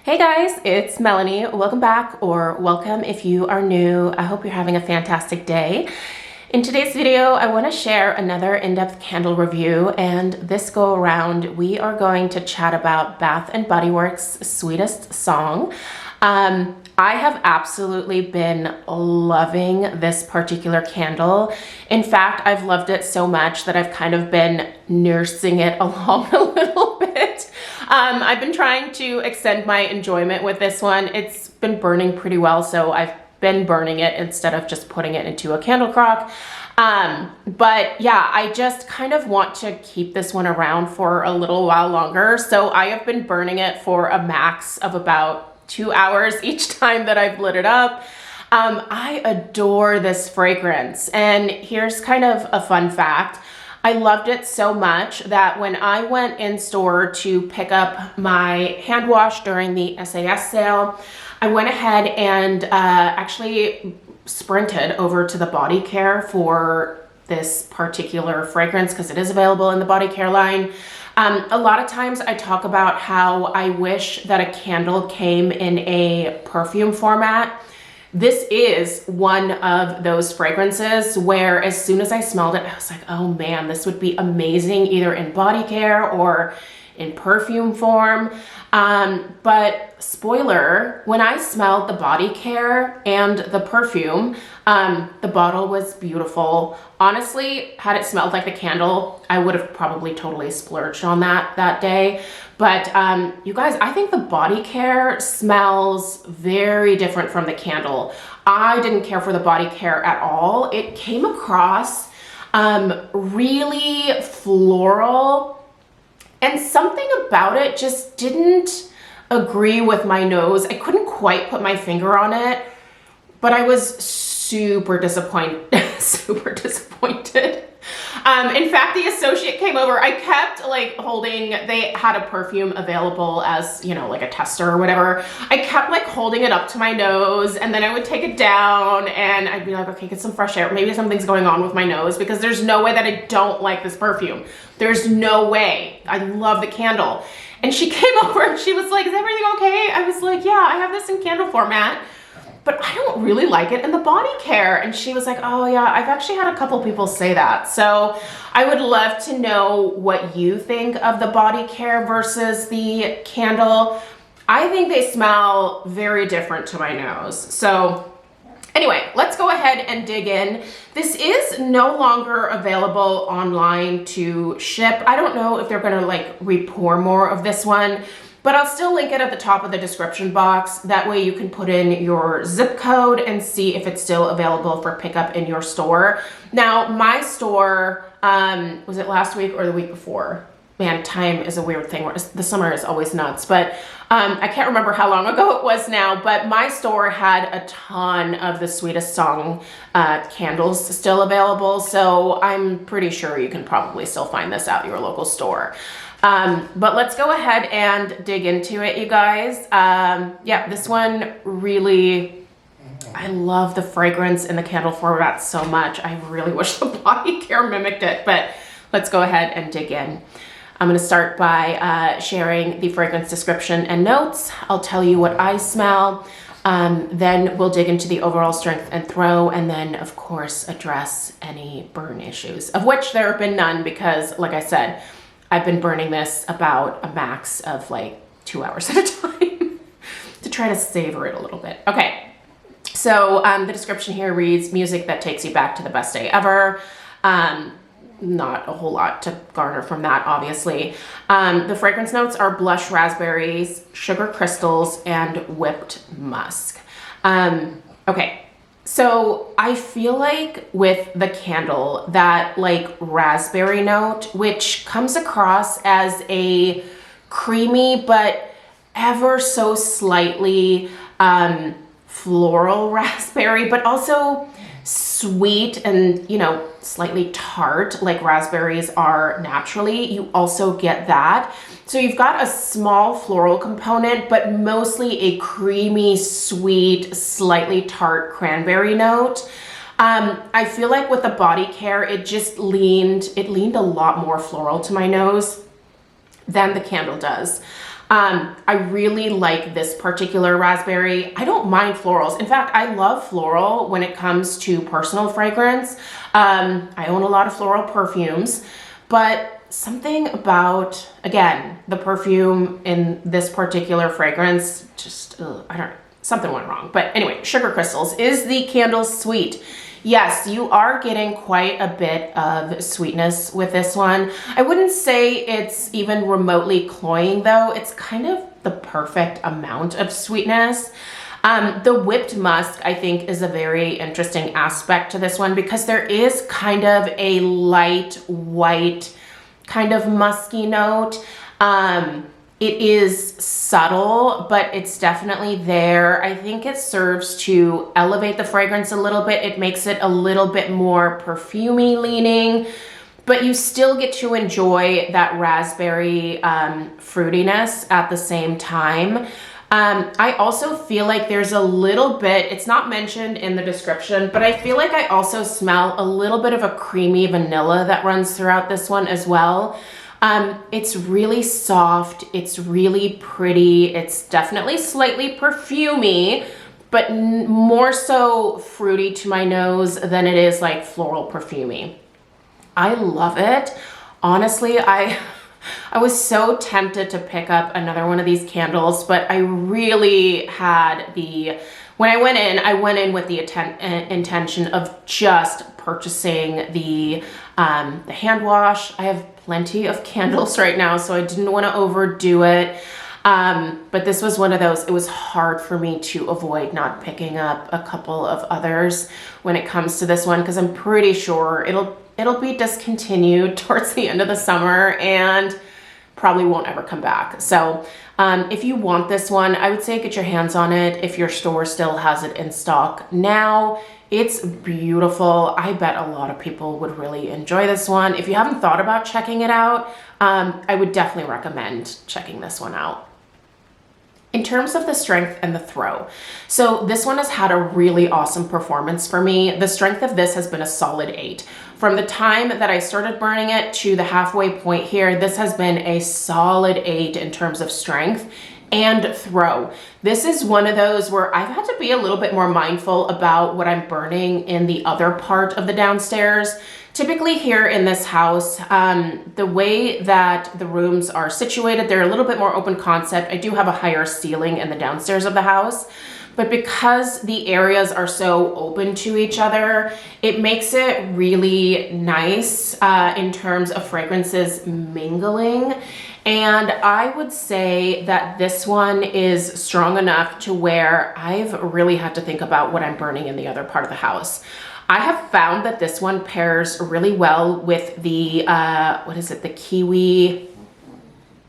Hey guys, it's Melanie. Welcome back, or welcome if you are new. I hope you're having a fantastic day. In today's video, I want to share another in-depth candle review, and this go around, we are going to chat about Bath & Body Works Sweetest Song. I have absolutely been loving this particular candle. In fact, I've loved it so much that I've kind of been nursing it along a little bit. I've been trying to extend my enjoyment with this one. It's been burning pretty well, so I've been burning it instead of just putting it into a candle crock. But yeah, I just kind of want to keep this one around for a little while longer. So I have been burning it for a max of about 2 hours each time that I've lit it up. I adore this fragrance, and here's kind of a fun fact. I loved it so much that when I went in store to pick up my hand wash during the SAS sale, I went ahead and actually sprinted over to the Body Care for this particular fragrance because it is available in the Body Care line. A lot of times I talk about how I wish that a candle came in a perfume format. This is one of those fragrances where as soon as I smelled it, I was like, oh man, this would be amazing either in body care or in perfume form. But spoiler, when I smelled the body care and the perfume, the bottle was beautiful. Honestly, had it smelled like the candle, I would have probably totally splurged on that day. But you guys, I think the body care smells very different from the candle. I didn't care for the body care at all. It came across really floral, and something about it just didn't agree with my nose. I couldn't quite put my finger on it, but I was super disappointed. In fact, the associate came over. I kept like holding, they had a perfume available as, you know, like a tester or whatever. I kept like holding it up to my nose, and then I would take it down and I'd be like, okay, get some fresh air. Maybe something's going on with my nose, because there's no way that I don't like this perfume. There's no way. I love the candle. And she came over and she was like, is everything okay? I was like, yeah, I have this in candle format, but I don't really like it in the body care. And she was like, oh yeah, I've actually had a couple people say that. So I would love to know what you think of the body care versus the candle. I think they smell very different to my nose. So anyway, let's go ahead and dig in. This is no longer available online to ship. I don't know if they're gonna like re-pour more of this one, but I'll still link it at the top of the description box. That way you can put in your zip code and see if it's still available for pickup in your store. Now, my store, was it last week or the week before? Man, time is a weird thing. The summer is always nuts, but I can't remember how long ago it was now, but my store had a ton of the Sweetest Song candles still available, so I'm pretty sure you can probably still find this at your local store. But let's go ahead and dig into it, you guys. Yeah, this one really, I love the fragrance in the candle format so much. I really wish the body care mimicked it, but let's go ahead and dig in. I'm going to start by sharing the fragrance description and notes. I'll tell you what I smell. Then we'll dig into the overall strength and throw, and then of course address any burn issues, of which there have been none because, like I said, I've been burning this about a max of like 2 hours at a time to try to savor it a little bit. Okay, so the description here reads, music that takes you back to the best day ever. Not a whole lot to garner from that, obviously. The fragrance notes are blush raspberries, sugar crystals, and whipped musk. Okay. So I feel like with the candle, that like raspberry note, which comes across as a creamy but ever so slightly floral raspberry, but also sweet and, you know, slightly tart like raspberries are naturally, you also get that. So you've got a small floral component, but mostly a creamy, sweet, slightly tart cranberry note. I feel like with the body care, it leaned a lot more floral to my nose than the candle does. I really like this particular raspberry. I don't mind florals. In fact, I love floral when it comes to personal fragrance. I own a lot of floral perfumes, but something about, again, the perfume in this particular fragrance, just, I don't know, something went wrong. But anyway, Sugar Crystals. Is the candle sweet? Yes, you are getting quite a bit of sweetness with this one. I wouldn't say it's even remotely cloying though. It's kind of the perfect amount of sweetness. The whipped musk, I think, is a very interesting aspect to this one because there is kind of a light white kind of musky note. It is subtle, but it's definitely there. I think it serves to elevate the fragrance a little bit. It makes it a little bit more perfumey leaning, but you still get to enjoy that raspberry fruitiness at the same time. I also feel like there's a little bit, it's not mentioned in the description, but I feel like I also smell a little bit of a creamy vanilla that runs throughout this one as well. It's really soft, it's really pretty, it's definitely slightly perfumey, but more so fruity to my nose than it is like floral perfumey. I love it. Honestly, I was so tempted to pick up another one of these candles, but I really had when I went in with the intention of just purchasing the hand wash. I have plenty of candles right now, so I didn't want to overdo it. But this was one of those, it was hard for me to avoid not picking up a couple of others when it comes to this one, because I'm pretty sure it'll be discontinued towards the end of the summer and probably won't ever come back. So if you want this one, I would say get your hands on it if your store still has it in stock now. It's beautiful. I bet a lot of people would really enjoy this one. If you haven't thought about checking it out, I would definitely recommend checking this one out. In terms of the strength and the throw, so this one has had a really awesome performance for me. The strength of this has been a solid 8. From the time that I started burning it to the halfway point here, this has been a solid 8 in terms of strength and throw. This is one of those where I've had to be a little bit more mindful about what I'm burning in the other part of the downstairs. Typically here in this house, the way that the rooms are situated, they're a little bit more open concept. I do have a higher ceiling in the downstairs of the house, but because the areas are so open to each other, it makes it really nice in terms of fragrances mingling. And I would say that this one is strong enough to where I've really had to think about what I'm burning in the other part of the house. I have found that this one pairs really well with the, what is it? The kiwi,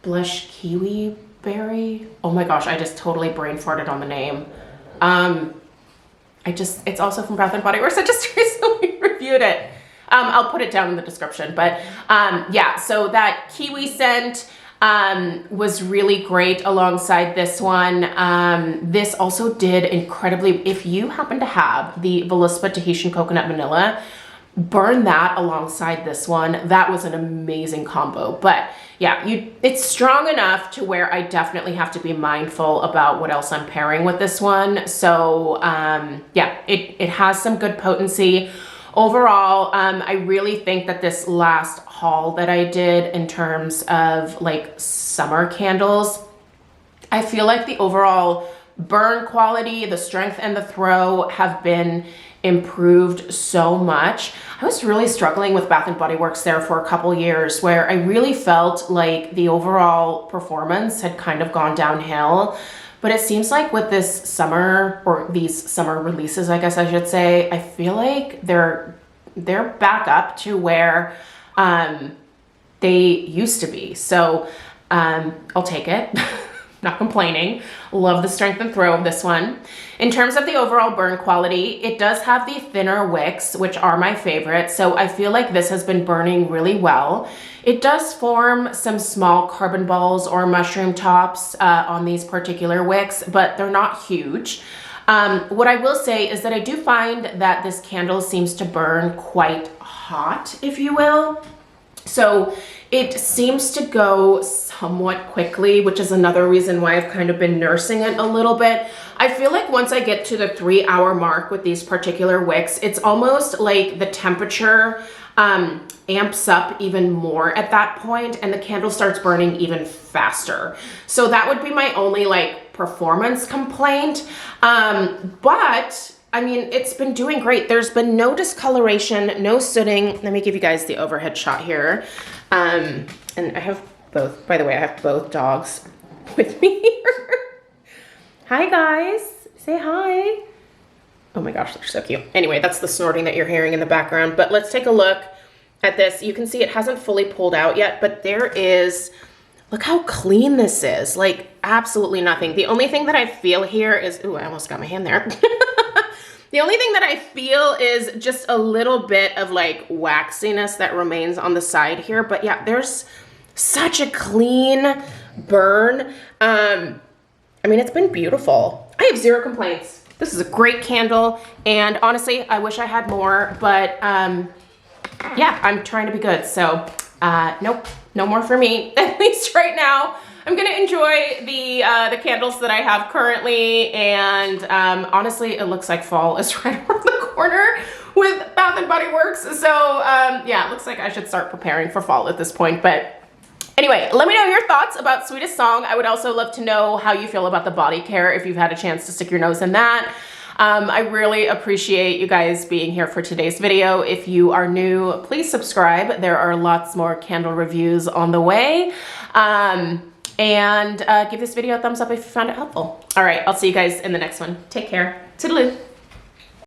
blush kiwi berry. Oh my gosh, I just totally brain farted on the name. It's also from Bath & Body Works. I just recently reviewed it. I'll put it down in the description, but yeah, so that kiwi scent was really great alongside this one. This also did incredibly, if you happen to have the Voluspa Tahitian Coconut Vanilla, burn that alongside this one. That was an amazing combo. But yeah, it's strong enough to where I definitely have to be mindful about what else I'm pairing with this one. So yeah, it has some good potency. Overall, I really think that this last haul that I did in terms of like summer candles, I feel like the overall burn quality, the strength and the throw have been improved so much. I was really struggling with Bath & Body Works there for a couple years where I really felt like the overall performance had kind of gone downhill. But it seems like with this summer, or these summer releases, I guess I should say, I feel like they're back up to where they used to be. So I'll take it. Not complaining. Love the strength and throw of this one. In terms of the overall burn quality, it does have the thinner wicks, which are my favorite. So I feel like this has been burning really well. It does form some small carbon balls or mushroom tops on these particular wicks, but they're not huge. What I will say is that I do find that this candle seems to burn quite hot, if you will. So it seems to go somewhat quickly, which is another reason why I've kind of been nursing it a little bit. I feel like once I get to the 3-hour mark with these particular wicks, it's almost like the temperature amps up even more at that point, and the candle starts burning even faster. So that would be my only like performance complaint. But I mean, it's been doing great. There's been no discoloration, no sooting. Let me give you guys the overhead shot here. And I have both, by the way, I have both dogs with me here. Hi guys, say hi. Oh my gosh, they're so cute. Anyway, that's the snorting that you're hearing in the background. But let's take a look at this. You can see it hasn't fully pulled out yet, but there is, look how clean this is. Like absolutely nothing. The only thing that I feel here is, ooh, I almost got my hand there. The only thing that I feel is just a little bit of like waxiness that remains on the side here. But yeah, there's such a clean burn. I mean, it's been beautiful. I have zero complaints. This is a great candle, and honestly, I wish I had more, but yeah, I'm trying to be good. So nope, no more for me, at least right now. I'm gonna enjoy the candles that I have currently, and honestly, it looks like fall is right around the corner with Bath and Body Works. So yeah, it looks like I should start preparing for fall at this point, but anyway, let me know your thoughts about Sweetest Song. I would also love to know how you feel about the body care, if you've had a chance to stick your nose in that. I really appreciate you guys being here for today's video. If you are new, please subscribe. There are lots more candle reviews on the way. And give this video a thumbs up if you found it helpful. All right, I'll see you guys in the next one. Take care. Toodaloo.